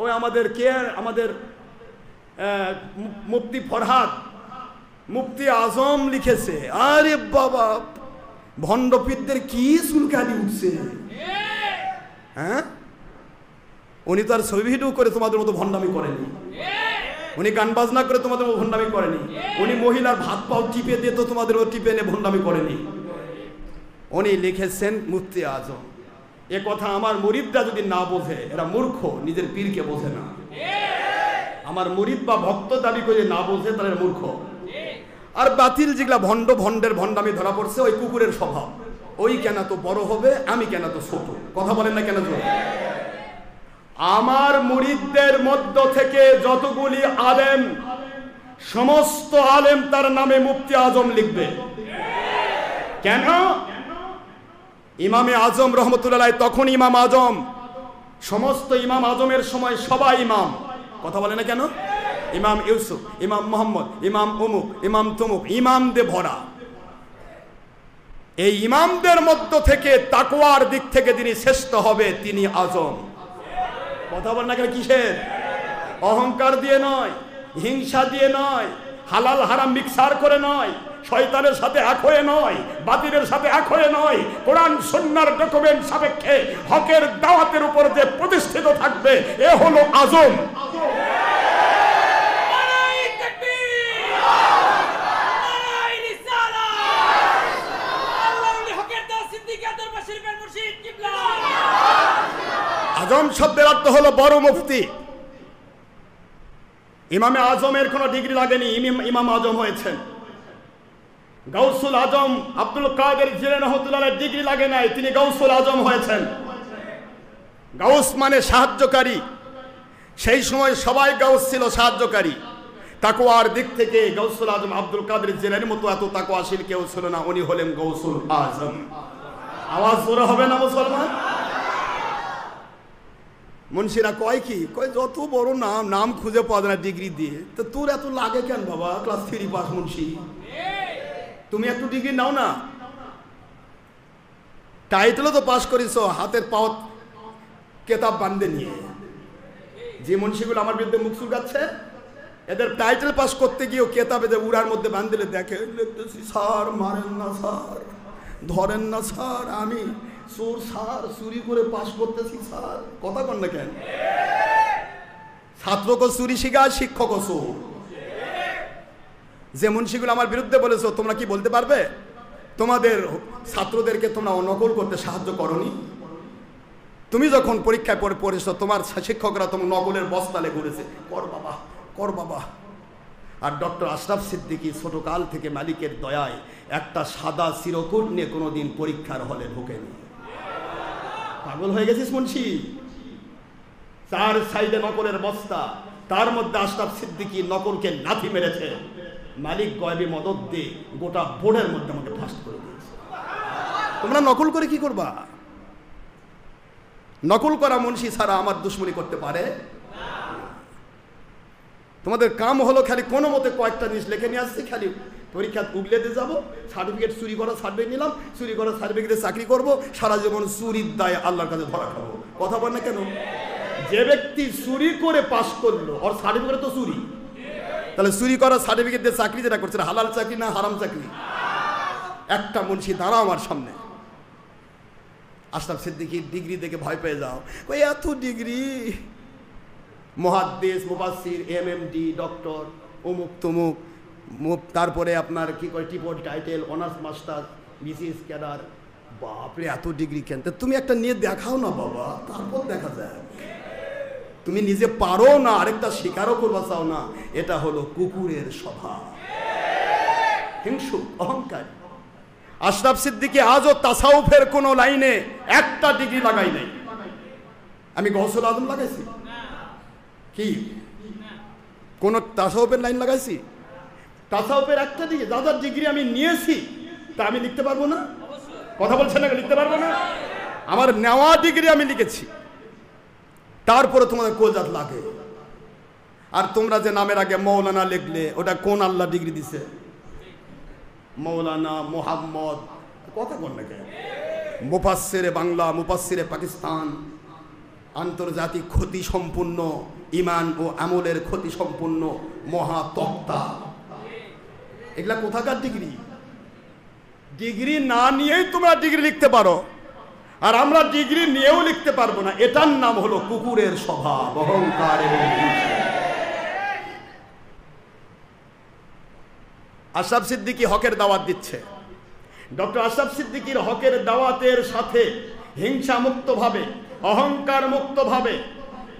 ওই আমাদের আমাদের মুফতি ফরহাদ, মুফতি আজম লিখেছে, আরে বাবা ভণ্ডপীরদের কি চুলকানি উঠছে। হ্যাঁ, উনি তো আর ছবি ভিডিও করে তোমাদের মতো ভণ্ডামি করেনি, উনি গান বাজনা করে তোমাদের মতো ভণ্ডামি করেনি, উনি মহিলার ভাত পাও টিপে দিয়ে তো তোমাদের মতো টিপে এনে ভণ্ডামি করেনি। উনি লিখেছেন মুফতি আজম। এ কথা আমার মুরিদরা যদি না বোঝে, এরা মূর্খ, নিজের পীরকে বোঝে না। আমার মুরিদ বা ভক্ত দাবি করে না বোঝে, তারা মূর্খ। আর বাতিল যেগুলা ভণ্ডের ভণ্ডামি ধরা পড়ছে, ওই কুকুরের স্বভাব। ওই কেন তো বড় হবে, আমি কেন তো ছোট, কথা বলেন না কেন? আমার মুরিদদের মধ্য থেকে যতগুলি আলেম, সমস্ত আলেম তার নামে মুফতি আজম লিখবে। কেন? ইমামে আজম রহমতুল্লাহ তখন ইমাম আজম, সমস্ত ইমাম আজমের সময় সবাই ইমাম, কথা বলে না কেন? ইমাম ইউসুফ, ইমাম মোহাম্মদ, ইমাম অমুক, ইমাম তমুক, ইমামদের ভরা। এই ইমামদের মধ্য থেকে তাকওয়ার দিক থেকে যিনি শ্রেষ্ঠ হবে তিনি আজম। কথা বল না কেন? কিসের? অহংকার দিয়ে নয়, হিংসা দিয়ে নয়, হালাল হারাম মিক্সার করে নয়, শয়তানের সাথে এক হয়ে নয়, বাতিলের সাথে এক হয়ে নয়, কোরআন সুন্নাহর ডকুমেন্ট সাপেক্ষে হকের দাওয়াতের উপর যে প্রতিষ্ঠিত থাকবে, এ হলো আজম। আজম শব্দের অর্থ হলো বড় মুফতি। ইমামে আজমের কোনো ডিগ্রি লাগেনি, ইমাম আজম হয়েছেন। গাউসুল আজম আব্দুল কাদের জিলানী রহমাতুল্লাহ ডিগ্রি লাগে নাই, তিনি গাউসুল আজম হয়েছেন। গাউস মানে সাহায্যকারী, সেই সময় সবাই গাউস ছিল সাহায্যকারী। তাকওয়ার দিক থেকে গাউসুল আজম আব্দুল কাদের জিলানীর মতো এত তাকওয়াশীল কেউ ছিল না, উনি হলেন গাউসুল আজম। আওয়াজ জোরে হবে না মুসলমান? মুন্সিরা কয় কি, কয় যত বড় নাম খুঁজে পাওয়া যায় না ডিগ্রি দিয়ে, তো তোর এত লাগে কেন বাবা? ক্লাস 3 পাস মুন্সি, তুমি একটু ডিগ্রি নাও না। টাইটেলও তো পাস করিস, হাতের পাও কেতাব বান্ধে নিয়ে। যে মুন্সিগুলো আমার বিরুদ্ধে মুখ চুলকাচ্ছে, এদের টাইটেল পাস করতে গিয়েও কেতাবে যে উড়ার মধ্যে বান্ধিলে দেখে লিখতেছি, স্যার মারেন না স্যার, ধরেন না স্যার, আমি চোর স্যার, চুরি করে পাস করতেছি স্যার। কথা কন না কেন? ছাত্রকে চুরি শিখায়, শিক্ষকও চোর। যে মুন্সিগুলো আমার বিরুদ্ধে বলেছো, তোমরা কি বলতে পারবে তোমাদের ছাত্রদেরকে তোমরা নকল করতে সাহায্য করনি? তুমি যখন পরীক্ষায় পড়েছো, তোমার শিক্ষকরা তোমার নকলের বস্তালে ঘুরেছে, কর বাবা কর বাবা। আর ডক্টর আশরাফ সিদ্দিকী ছোটকাল থেকে মালিকের দয়ায় একটা সাদা চিরকুট নিয়ে কোনোদিন পরীক্ষার হলে ঢোকেনি। পাগল হয়ে গেছিস মুন্সি? 4 সাইডে নকলের বস্তা, তার মধ্যে আশরাফ সিদ্দিকী নকলকে লাথি মেরেছে। মালিক গয়বী মদত দিয়ে গোটা বোর্ডের মধ্যে আমাকে ফাস্ট করে দিয়েছে। তোমরা নকল করে কি করবা? নকল করা মুন্সি ছাড়া আমার দুশ্মনী করতে পারে? তোমাদের কাম হলো খালি কোনো মতে কয়েকটা জিনিস লিখে নিয়ে আসছি, খালি পরীক্ষা উগলে দিয়ে যাবো, সার্টিফিকেট চুরি করা সার্টিফিকেট নিলাম, চুরি করা সার্টিফিকেটে চাকরি করব, সারা জীবন চুরির দায়ে আল্লাহর কাছে ধরা খাবো। কথা বল না কেন? যে ব্যক্তি চুরি করে পাস করলো, ওর সার্টিফিকেট তো চুরি, তাহলে চুরি করা সার্টিফিকেট দিয়ে চাকরি যেটা করছে, হালাল চাকরি না হারাম চাকরি? একটা মুন্সি দাঁড়াও আমার সামনে, আশরাফ সিদ্দিকীর ডিগ্রি দেখে ভয় পেয়ে যাও, ওই এত ডিগ্রি, মুহাদ্দিস, মুফাসসির, এমএমডি, ডক্টর, অমুক তমুক, তারপরে আপনার কি করে teapot title, honours master, BCS cadre, বাপরে এত ডিগ্রি কেন? তুমি একটা নিয়ে দেখাও না বাবা, তারপর দেখা যায়। তুমি নিজে পারো না, আরেকটা স্বীকারও করবা চাও না, এটা হলো কুকুরের স্বভাব, হিংসুক, অহংকার। আশরাফ সিদ্দিকী আজও তাসাউফের কোন লাইনে একটা ডিগ্রি লাগাই নাই। আমি গৌসুল আজম লাগাইছি কি? কোন তাসাউফের লাইন লাগাইছি? তাসাউফের একটা ডিগ্রি, দাদার ডিগ্রি আমি নিয়েছি, তা আমি লিখতে পারবো না? কথা বলছেন না, লিখতে পারবো না? আমার নেওয়া ডিগ্রি আমি লিখেছি, তারপরে তোমাদের কোজাত লাগে। আর তোমরা যে নামের আগে মৌলানা লিখলে, ওটা কোন আল্লাহ ডিগ্রি দিছে? মৌলানা, মোহাম্মদ, কথা বল না কেন? মুফাসসিরে বাংলা, মুফাসসিরে পাকিস্তান, আন্তর্জাতিক ক্ষতি সম্পূর্ণ ইমান ও আমলের ক্ষতি সম্পূর্ণ মহাতক্তা। এগুলা কোথাকার ডিগ্রি? ডিগ্রি না নিয়েই তোমরা ডিগ্রি লিখতে পারো, আর আমরা ডিগ্রি নিয়েও লিখতে পারবো না। এটার নাম হলো কুকুরের স্বভাব, অহংকার এবং হিংসা। আশরাফ সিদ্দিকী হকের দাওয়াত দিচ্ছে। ডক্টর আশরাফ সিদ্দিকীর হকের দাওয়াতের সাথে হিংসা মুক্তভাবে, অহংকার মুক্তভাবে,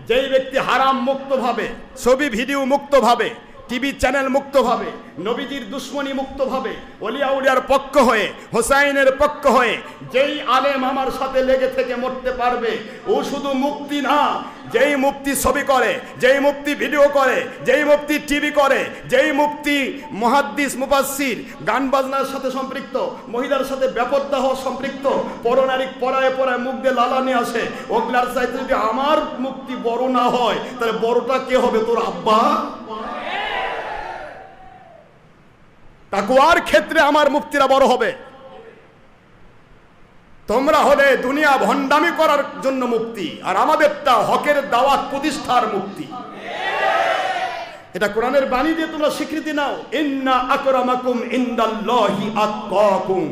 যেই ব্যক্তি হারাম মুক্তভাবে, ছবি ভিডিও মুক্তভাবে, টিভি চ্যানেল মুক্তভাবে, নবীজির দুশ্মনী মুক্তভাবে, ওলিয়া উলিয়ার পক্ষ হয়ে, হোসাইনের পক্ষ হয়ে যেই আলেম আমার সাথে লেগে থেকে মরতে পারবে, ও শুধু মুক্তি না, যেই মুফতি ছবি করে, যেই মুফতি ভিডিও করে, যেই মুফতি টিভি করে, যেই মুফতি মুহাদ্দিস মুফাসসির গান বাজনার সাথে সম্পৃক্ত, মহিলার সাথে বেপরদাহ সম্পৃক্ত, পরনারী পরায় পরায় মুখ দিয়ে লালানি আসে, ওগুলার চাইতে যদি আমার মুক্তি বড় না হয়, তাহলে বড়টা কে হবে? তোর আব্বা। তাকওয়ার ক্ষেত্রে আমার মুফতিরা বড় হবে। তোমরা হলে দুনিয়া ভণ্ডামি করার জন্য মুফতি, আর আমাদেরটা হকের দাওয়াত প্রতিষ্ঠার মুফতি। এটা কোরআনের বাণী দিয়ে তোমরা স্বীকৃতি নাও। ইন্না আকরামাকুম ইনদাল্লাহি আতকাকুম।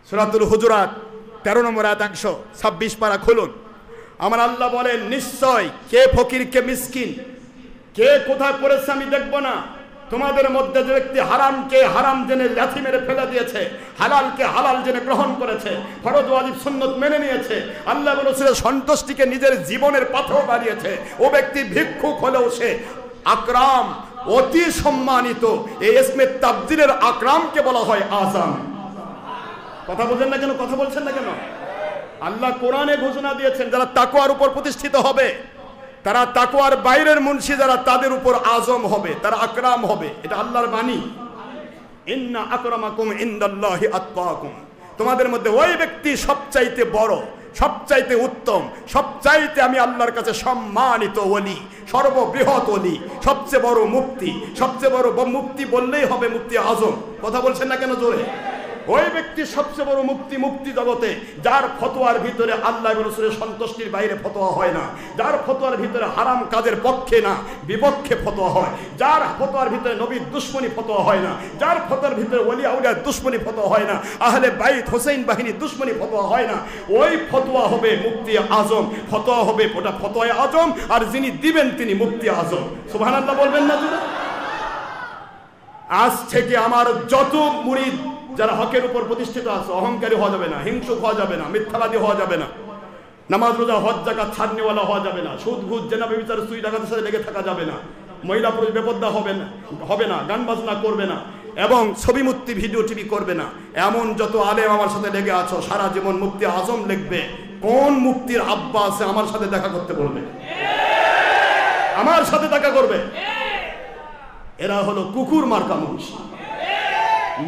সূরাতুল হুজুরাত 13 নম্বর আয়াত 126 পারা খুলুন। আমার আল্লাহ বলেন, নিশ্চয় কে ফকির কে মিসকিন, কে কোথায় পড়েছে আমি দেখব না। তোমাদের মধ্যে যে ব্যক্তি হারামকে হারাম জেনে লাথি মেরে ফেলে দিয়েছে, হালালকে হালাল জেনে গ্রহণ করেছে, ফরজ ওয়াজিব সুন্নত মেনে নিয়েছে, আল্লাহ এবং রাসূলের সন্তুষ্টিকে নিজের জীবনের পাথেও বাড়িয়েছে, ও ব্যক্তি ভিক্ষুক হলেও সে আকরাম, অতি সম্মানিত। এই ইসমে তাবদীলের আকরামকে বলা হয় আযম। কথা বলছেন না কেন? কথা বলছেন না কেন? আল্লাহ কোরআনে ঘোষণা দিয়েছেন, যারা তাকওয়ার উপর প্রতিষ্ঠিত হবে, তারা তাকওয়ার বাইরের মুন্সি যারা, তাদের উপর আজম হবে, তারা আকরাম হবে। এটা আল্লাহর বাণী। ইন্না আকরামাকুম ইনদাল্লাহি আতকাকুম। তোমাদের মধ্যে ওই ব্যক্তি সবচাইতে বড়, সবচাইতে উত্তম, সবচাইতে আমি আল্লাহর কাছে সম্মানিত ওলি, সর্ববৃহৎ ওলি, সবচেয়ে বড় মুফতি। সবচেয়ে বড় মুফতি বললেই হবে মুফতি আজম। কথা বলছেন না কেন জোরে? ওই ব্যক্তি সবচেয়ে বড় মুফতি, মুফতি জগতে, যার ফতোয়ার ভিতরে আল্লাহ এবং রাসূলের সন্তুষ্টির বাইরে ফতোয়া হয় না, যার ফতোয়ার ভিতরে হারাম কাজের পক্ষে না বিপক্ষে ফতোয়া হয়, যার ফতোয়ার ভিতরে নবীর দুশ্মনী ফতোয়া হয় না, যার ফতোয়ার ভিতরে ওলিয়া উলিয়ার দুশ্মনী ফতোয়া হয় না, আহলে বাইত হোসেন বাহিনীর দুশ্মনী ফতোয়া হয় না, ওই ফতোয়া হবে মুফতি আজম। ফতোয়া হবে ওটা ফতোয়া আজম, আর যিনি দিবেন তিনি মুফতি আজম। সুবহানাল্লাহ বলবেন না জোরে? আজ থেকে আমার যত মুরিদ যারা হকের উপর প্রতিষ্ঠিত আছে, অহংকারী হওয়া যাবে না, হিংসুক হওয়া যাবে না, মিথ্যাবাদী হওয়া যাবে না, নামাজ রোজা হজ যাকাত ছাড়নেওয়ালা হওয়া যাবে না, সুদ ঘুষ জেনা ব্যভিচার সুই ডাকাতের সাথে লেগে থাকা যাবে না, মহিলা পুরুষ বেপর্দা হবে না, গান বাজনা করবে না, এবং ছবি মুক্তি ভিডিও টিভি করবে না। এমন যত আলেম আমার সাথে লেগে আছো, সারা জীবন মুফতি আজম লিখবে। কোন মুফতির আব্বা আছে আমার সাথে দেখা করতে বলবে? আমার সাথে দেখা করবে। এরা হলো কুকুর মার্কা মুন্সি।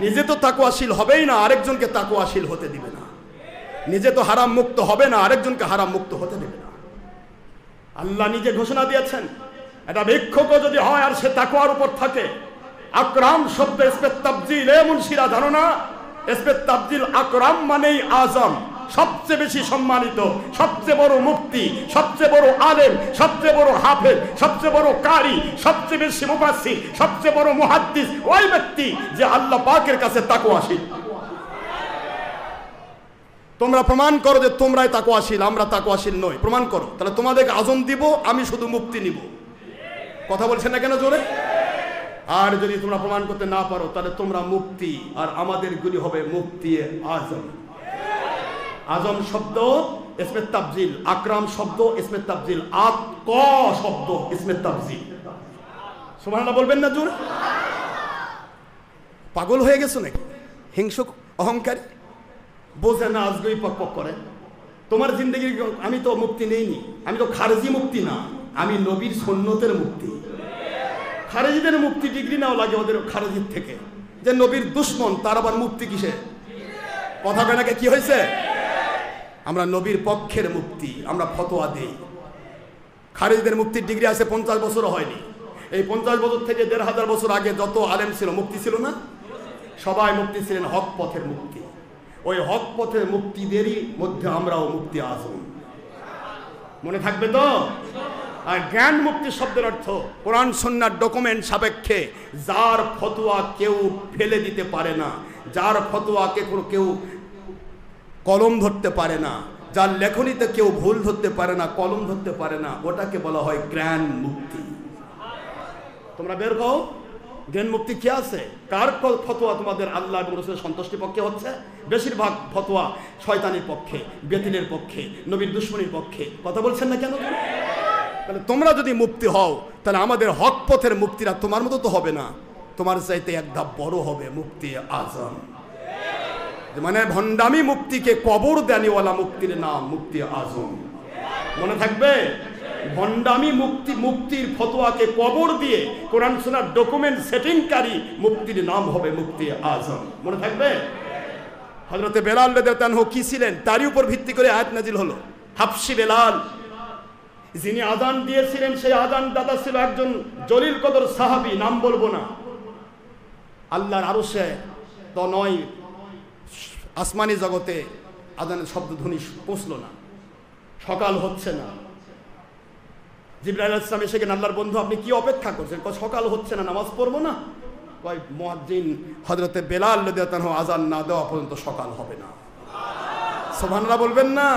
নিজে তো তাকওয়াশীল হবেই না, আরেকজনকে তাকওয়াশীল হতে দিবে না। নিজে তো হারাম মুক্ত হবে না, আরেকজনকে হারাম মুক্ত হতে দেবে না। আল্লাহ নিজে ঘোষণা দিয়েছেন, এটা ভিক্ষুক যদি হয় আর সে তাকওয়ার উপর থাকে। আকরাম শব্দ ইসমে তাবজিল, এ মুন্সিরা জানো না? ইসমে তাবজিল আকরাম মানেই আজম, সবচেয়ে বেশি সম্মানিত, সবচেয়ে বড় মুফতি, সবচেয়ে বড় আলেম, সবচেয়ে বড় হাফেজ, সবচেয়ে বড় কারি, সবচেয়ে বেশি মুফাসসির, সবচেয়ে বড় মুহাদ্দিস ওই ব্যক্তি যে আল্লাহ পাকের কাছে তাকওয়াশীল। তোমরা প্রমাণ করো যে তোমরাই তাকওয়াশীল, আমরা তাকওয়াশীল নই। প্রমাণ করো, তাহলে তোমাদেরকে আজম দিব, আমি শুধু মুফতি নিব। কথা বলছেন না কেন জোরে? আর যদি তোমরা প্রমাণ করতে না পারো, তাহলে তোমরা মুফতি আর আমাদের গুলি হবে মুফতি আজম। আজম শব্দ ইসমে তাবজিল, আকরাম শব্দ ইসমে তাবজিল, আতকা শব্দ ইসমে তাবজিল। সুবহানাল্লাহ বলবেন না জোরে? পাগল হয়ে গেছো নাকি? হিংসুক অহংকারী, বোঝে না, আজগই পক পক করে। তোমার জিন্দগি, আমি তো মুক্তি নেইনি, আমি তো খারেজি মুক্তি না, আমি নবীর সুন্নতের মুক্তি। খারেজিদের মুক্তি ডিগ্রি নাও লাগে ওদের খারেজির থেকে, যে নবীর দুশ্মন তার আবার মুক্তি কিসে? কথা কেনাকে কি হয়েছে? আমরা নবীর পক্ষের মুক্তি, আমরা ফতোয়া দেই। খারেজিদের মুক্তির ডিগ্রি আছে 50 বছরও হয়নি। এই 50 বছর থেকে 1500 বছর আগে যত আলেম ছিল, মুক্তি ছিল না? সবাই মুক্তি ছিলেন হক পথের মুক্তি। ওই হক পথের মুক্তিদেরই মধ্যে আমরাও মুক্তি আজম। মনে থাকবে তো? আর জ্ঞান মুক্তি শব্দের অর্থ কোরআন সুন্নাহর ডকুমেন্ট সাপেক্ষে যার ফতোয়া কেউ ফেলে দিতে পারে না, যার ফতোয়াকে কেউ কলম ধরতে পারে না, যার লেখনীতে কেউ ভুল ধরতে পারে না, কলম ধরতে পারে না, ওটাকে বলা হয় জ্ঞান মুক্তি। তোমরা বের হও, জ্ঞান মুক্তি কি আছে? কার ফতোয়া তোমাদের আল্লাহ এবং রাসূলের সন্তুষ্টির পক্ষে হচ্ছে? বেশিরভাগ ফতোয়া শয়তানের পক্ষে, বাতিলের পক্ষে, নবীর দুশমনির পক্ষে। কথা বলছেন না কেন? তাহলে তোমরা যদি মুক্তি হও, তাহলে আমাদের হক পথের মুক্তিরা তোমার মতো তো হবে না, তোমার চাইতে এক ধাপ বড় হবে, মুক্তি আজম। মানে ভণ্ডামি মুক্তিকে কবর দেনিওয়ালা মুক্তির নাম মুক্তি আজম। মনে থাকবে? ভণ্ডামি মুক্তির ফতোয়াকে কবর দিয়ে কোরআন সুন্নাহর ডকুমেন্ট সেটিংকারী মুক্তির নাম হবে মুক্তি আজম। মনে থাকবে? হযরতে বেলাল রাদিয়াল্লাহু আনহু কি ছিলেন, তারই উপর ভিত্তি করে আয়াত নাজিল হলো। হাবশী বেলাল, যিনি আযান দিয়েছিলেন, সেই আযান দাতা ছিল একজন জলিল কদর সাহাবী, নাম বলবো না। আল্লাহর আরশে তো নয়, আসমানি জগতে আযানের শব্দধ্বনি পৌঁছলো না, সকাল হচ্ছে না। জিবরাইল আলাইহিস সালাম এসে গেলেন, আল্লাহর বন্ধু আপনি কি অপেক্ষা করছেন? সকাল হচ্ছে না, নামাজ পড়বো না? কয় মুয়াজ্জিন হযরতে বেলাল রাদিয়াল্লাহু আনহু আযান না দেওয়া পর্যন্ত সকাল হবে না। সুবহানাল্লাহ বলবেন না?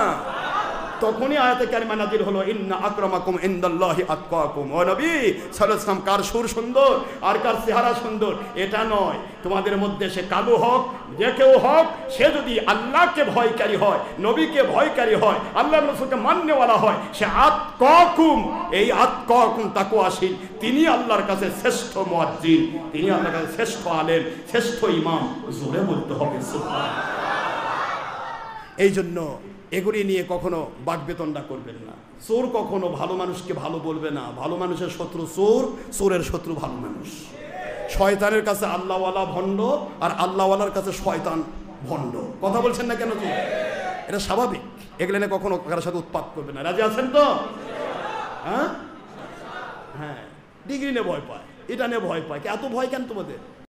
তখনই আয়াতে কারিমা নাজিল হলো, ইন্না আকরামাকুম ইনদাল্লাহি আতকাকুম। ও নবী সাল্লাল্লাহু আলাইহি ওয়াসাল্লাম, কার সুর সুন্দর আর কার চেহারা সুন্দর এটা নয়, তোমাদের মধ্যে সে কালো হোক, যে কেউ হোক, সে যদি আল্লাহকে ভয়কারী হয়, নবীকে ভয়কারী হয়, আল্লাহর রাসূলকে মাননেওয়ালা হয়, সে আতকাকুম, এই আতকাকুম তাকওয়াশীল, তিনি আল্লাহর কাছে শ্রেষ্ঠ মুয়াজ্জিন, তিনি আল্লাহর কাছে শ্রেষ্ঠ আলেম, শ্রেষ্ঠ ইমাম। জোরে বলতে হবে সুবহানাল্লাহ। এই জন্য এগুলি নিয়ে কখনো বাকবেতনটা করবেন না। চোর কখনো ভালো মানুষকে ভালো বলবে না, ভালো মানুষের শত্রু চোর, চোরের শত্রু ভালো মানুষ। শয়তানের কাছে আল্লাহওয়ালা ভণ্ড, আর আল্লাহওয়ালার কাছে শয়তান ভণ্ড। কথা বলছেন না কেন? এটা স্বাভাবিক। এগুলো নিয়ে কখনো কারোর সাথে উৎপাত করবে না। রাজি আছেন তো? হ্যাঁ, ডিগ্রি নিয়ে ভয় পায়, এটা নিয়ে ভয় পায়। এত ভয় কেন তোমাদের?